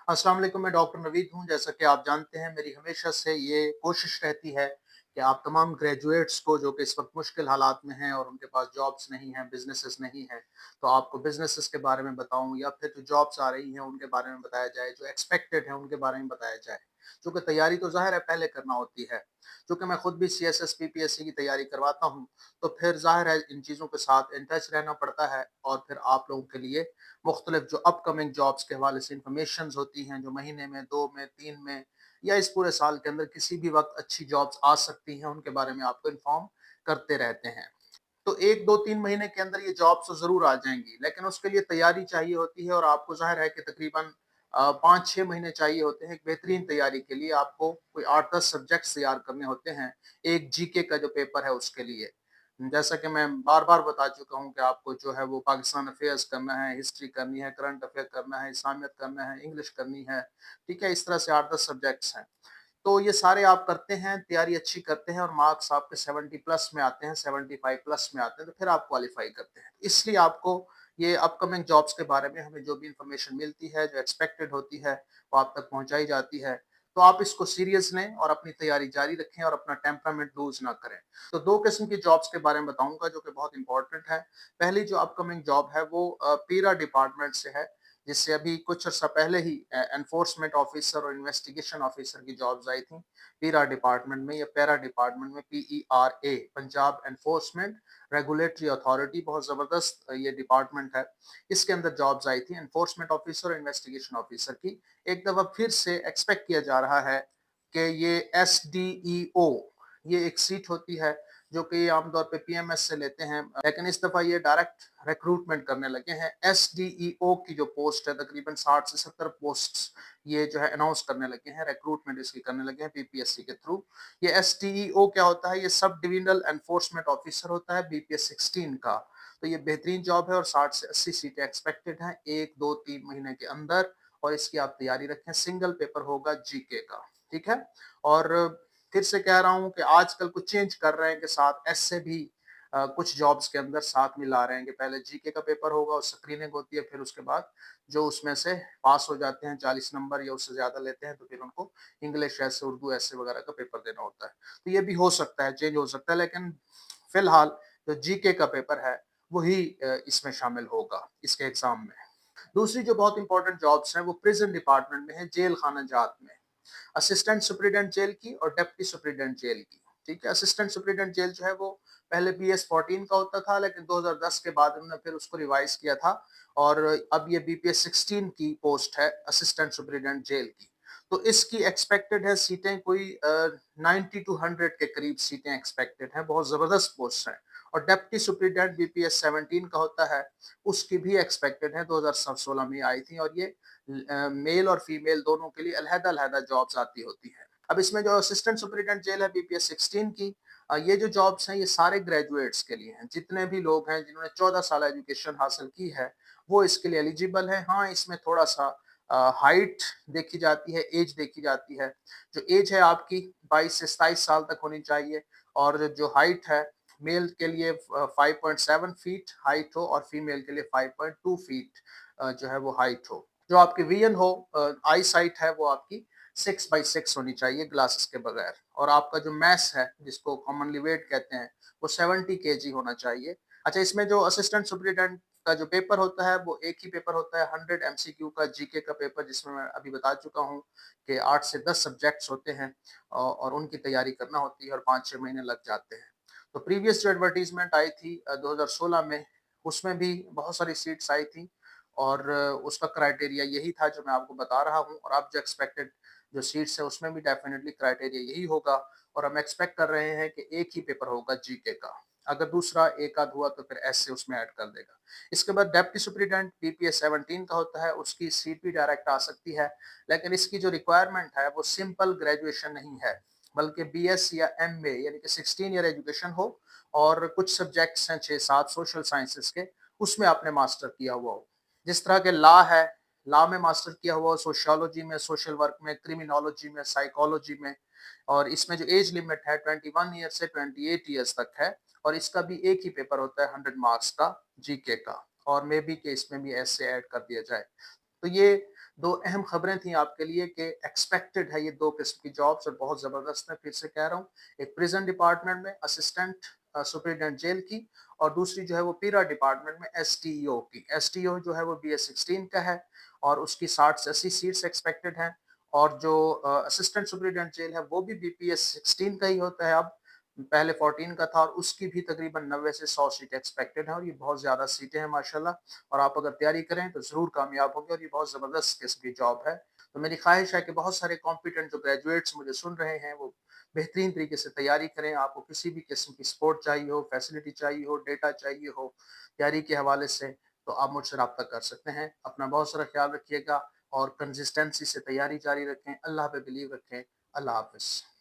अस्सलाम वालेकुम, मैं डॉक्टर नवीद हूँ। जैसा कि आप जानते हैं, मेरी हमेशा से ये कोशिश रहती है कि आप तमाम ग्रेजुएट्स को जो कि इस वक़्त मुश्किल हालात में हैं और उनके पास जॉब्स नहीं हैं, बिज़नेसेस नहीं हैं, तो आपको बिज़नेसेस के बारे में बताऊँ या फिर जो जॉब्स आ रही हैं, उनके बारे में बताया जाए, जो एक्सपेक्टेड है, उनके बारे में बताया जाए। चूँकि तैयारी तो ज़ाहिर है पहले करना होती है। चूँकि मैं खुद भी सीएसएस, पीपीएससी की तैयारी करवाता हूँ, तो फिर ज़ाहिर है इन चीज़ों के साथ इन टच रहना पड़ता है और फिर आप लोगों के लिए मुख्तलिफ जो अपकमिंग जॉब्स के हवाले से इंफॉर्मेशंस होती हैं, जो महीने में, 2 में, 3 में या इस पूरे साल के अंदर किसी भी वक़्त अच्छी जॉब्स आ सकती हैं, उनके बारे में आपको इन्फॉर्म करते रहते हैं। तो 1, 2, 3 महीने के अंदर ये जॉब्स तो ज़रूर आ जाएँगी, लेकिन उसके लिए तैयारी चाहिए होती है और आपको ज़ाहिर है कि तकरीबन 5-6 महीने चाहिए होते हैं एक बेहतरीन तैयारी के लिए। आपको कोई 8-10 सब्जेक्ट्स तैयार करने होते हैं, एक जीके का जो पेपर है उसके लिए। जैसा कि मैं बार-बार बता चुका हूँ कि आपको जो है वो पाकिस्तान अफ़ेयर्स करना है, हिस्ट्री करनी है, करंट अफ़ेयर करना है, इस्लामियत करना है, इंग्लिश करनी है, ठीक है? इस तरह से 8-10 सब्जेक्ट्स हैं। तो ये सारे आप करते हैं, तैयारी अच्छी करते हैं और मार्क्स आपके 70 प्लस में आते हैं, 75 प्लस में आते हैं, तो फिर आप क्वालीफाई करते हैं। इसलिए आपको ये अपकमिंग जॉब्स के बारे में हमें जो भी इन्फॉर्मेशन मिलती है, जो एक्सपेक्टेड होती है, वो आप तक पहुँचाई जाती है। तो आप इसको सीरियस लें और अपनी तैयारी जारी रखें और अपना टेम्परामेंट लूज़ ना करें। तो 2 किस्म की जॉब्स के बारे में बताऊँगा जो कि बहुत इम्पोर्टेंट है। पहली जो अपकमिंग जॉब है वो पीरा डिपार्टमेंट से है। जिससे अभी कुछ अर्सा पहले ही एनफोर्समेंट ऑफिसर और इन्वेस्टिगेशन ऑफिसर की जॉब्स आई थी पीरा डिपार्टमेंट में या पैरा डिपार्टमेंट में पीईआरए पंजाब एनफोर्समेंट रेगुलेटरी अथॉरिटी बहुत ज़बरदस्त ये डिपार्टमेंट है। इसके अंदर जॉब्स आई थी एनफोर्समेंट ऑफिसर और इन्वेस्टिगेशन ऑफिसर की। एक दफ़ा फिर से एक्सपेक्ट किया जा रहा है कि ये एसडीईओ ये एक सीट होती है जो कि आमतौर पे पीएमएस से लेते हैं, लेकिन इस दफ़ा ये डायरेक्ट रिक्रूटमेंट करने लगे हैं। एसडीईओ की जो पोस्ट है तकरीबन 60 से 70 पोस्ट्स ये जो है अनाउंस करने लगे हैं, रिक्रूटमेंट इसकी करने लगे हैं पीपीएससी के थ्रू। ये एसडीईओ क्या होता है? ये सब डिविजनल एनफोर्समेंट ऑफिसर होता है बीपीएस 16 का। तो ये बेहतरीन जॉब है और 60 से 80 सीटें एक्सपेक्टेड हैं 1, 2, 3 महीने के अंदर और इसकी आप तैयारी रखें। सिंगल पेपर होगा जीके का, ठीक है? और फिर से कह रहा हूँ कि आजकल कुछ चेंज कर रहे हैं कि साथ ऐसे भी कुछ जॉब्स के अंदर साथ मिला रहे हैं कि पहले जीके का पेपर होगा और स्क्रीनिंग होती है, फिर उसके बाद जो उसमें से पास हो जाते हैं 40 नंबर या उससे ज़्यादा लेते हैं तो फिर उनको इंग्लिश ऐसे, उर्दू ऐसे वगैरह का पेपर देना होता है। तो ये भी हो सकता है, चेंज हो सकता है, लेकिन फिलहाल जो जीके का पेपर है वही इसमें शामिल होगा इसके एग्ज़ाम में। दूसरी जो बहुत इंपॉर्टेंट जॉब्स हैं वो प्रिज़न डिपार्टमेंट में है, जेल खाना जात में। असिस्टेंट सुपरिटेंडेंट जेल की और डिप्टी सुपरिटेंडेंट जेल की। ठीक है, असिस्टेंट सुपरिटेंडेंट जेल जो है वो पहले बीएस 14 का होता था, लेकिन 2010 के बाद उन्होंने फिर उसको रिवाइज किया था और अब ये बीपीएस 16 की पोस्ट है असिस्टेंट सुपरिटेंडेंट जेल की। तो इसकी एक्सपेक्टेड है सीटें कोई 90 टू 100 के करीब सीटें एक्सपेक्टेड हैं, बहुत जबरदस्त पोस्ट हैं। और डेप्टी सुपरिटेंडेंट बीपीएस 17 का होता है, उसकी भी एक्सपेक्टेड है, 2016 में आई थी और ये मेल और फीमेल दोनों के लिए अलहदा-अलहदा जॉब्स आती होती हैं। अब इसमें जो असिस्टेंट सुपरिटेंडेंट जेल है बीपीएस 16 की, ये जो जॉब्स हैं ये सारे ग्रेजुएट्स के लिए हैं। जितने भी लोग हैं जिन्होंने 14 साल एजुकेशन हासिल की है, वो इसके लिए एलिजिबल हैं। हाँ, इसमें थोड़ा-सा हाइट देखी जाती है, ऐज देखी जाती है। जो ऐज है आपकी 22 से 27 साल तक होनी चाहिए और जो हाइट है मेल के लिए 5.7 फीट हाइट हो और फीमेल के लिए 5.2 फीट जो है वो हाइट हो। जो आपकी विजन हो आई साइट है वो आपकी 6/6 होनी चाहिए ग्लासेस के बगैर और आपका जो मैस है जिसको कॉमनली वेट कहते हैं वो 70 केजी होना चाहिए। अच्छा, इसमें जो असिस्टेंट सुपरिटेंडेंट का जो पेपर होता है वो एक ही पेपर होता है 100 एमसीक्यू का जीके का पेपर, जिसमें मैं अभी बता चुका हूँ कि 8 से 10 सब्जेक्ट्स होते हैं और उनकी तैयारी करना होती है और 5-6 महीने लग जाते हैं। तो प्रीवियस जो एडवर्टीजमेंट आई थी 2016 में, उसमें भी बहुत सारी सीट्स आई थी और उसका क्राइटेरिया यही था जो मैं आपको बता रहा हूँ और अब जो एक्सपेक्टेड जो सीट्स है उसमें भी डेफिनेटली क्राइटेरिया यही होगा और हम एक्सपेक्ट कर रहे हैं कि एक ही पेपर होगा जीके का। अगर दूसरा एक आध हुआ तो फिर ऐसे उसमें ऐड कर देगा। इसके बाद डेप्टी सुपरिटेंडेंट बीपीएस 17 का होता है, उसकी सीट भी डायरेक्ट आ सकती है, लेकिन इसकी जो रिक्वायरमेंट है वो सिंपल ग्रेजुएशन नहीं है, बल्कि बीएस या एमए यानी कि 16 ईयर एजुकेशन हो और कुछ सब्जेक्ट्स हैं 6-7 सोशल साइंसेस के, उसमें आपने मास्टर किया हुआ हो। जिस तरह के लॉ है, लॉ में मास्टर किया हुआ हो, सोशियोलॉजी में, सोशल वर्क में, क्रिमिनोलॉजी में, साइकोलॉजी में। और इसमें जो एज लिमिट है 21 ईयर से 28 ईयर्स तक है और इसका भी एक ही पेपर होता है 100 मार्क्स का जीके का और मे बी के इसमें भी ऐसे ऐड कर दिया जाए। तो ये 2 अहम खबरें थी आपके लिए कि एक्सपेक्टेड है ये 2 किस्म की जॉब्स और बहुत ज़बरदस्त है, फिर से कह रहा हूँ। एक प्रिज़न डिपार्टमेंट में असिस्टेंट सुपरिटेंडेंट जेल की और दूसरी जो है वो पीरा डिपार्टमेंट में एसटीओ की। एसटीओ जो है वो बीएस 16 का है और उसकी 60 से 80 सीट्स एक्सपेक्टेड हैं और जो असिस्टेंट सुपरिटेंडेंट जेल है वो भी बीपीएस 16 का ही होता है अब, पहले 14 का था और उसकी भी तकरीबन 90 से 100 सीटें एक्सपेक्टेड हैं और ये बहुत ज़्यादा सीटें हैं माशाल्लाह। और आप अगर तैयारी करें तो ज़रूर कामयाब होंगे और ये बहुत ज़बरदस्त किस्म की जॉब है। तो मेरी ख्वाहिश है कि बहुत सारे कॉम्पिटेंट जो ग्रेजुएट्स मुझे सुन रहे हैं वो बेहतरीन तरीके से तैयारी करें। आपको किसी भी किस्म की सपोर्ट चाहिए हो, फैसिलिटी चाहिए हो, डेटा चाहिए हो तैयारी के हवाले से, तो आप मुझसे राब्ता कर सकते हैं। अपना बहुत सारा ख्याल रखिएगा और कंसिस्टेंसी से तैयारी जारी रखें। अल्लाह पे बिलीव रखें। अल्लाह हाफ़िज़।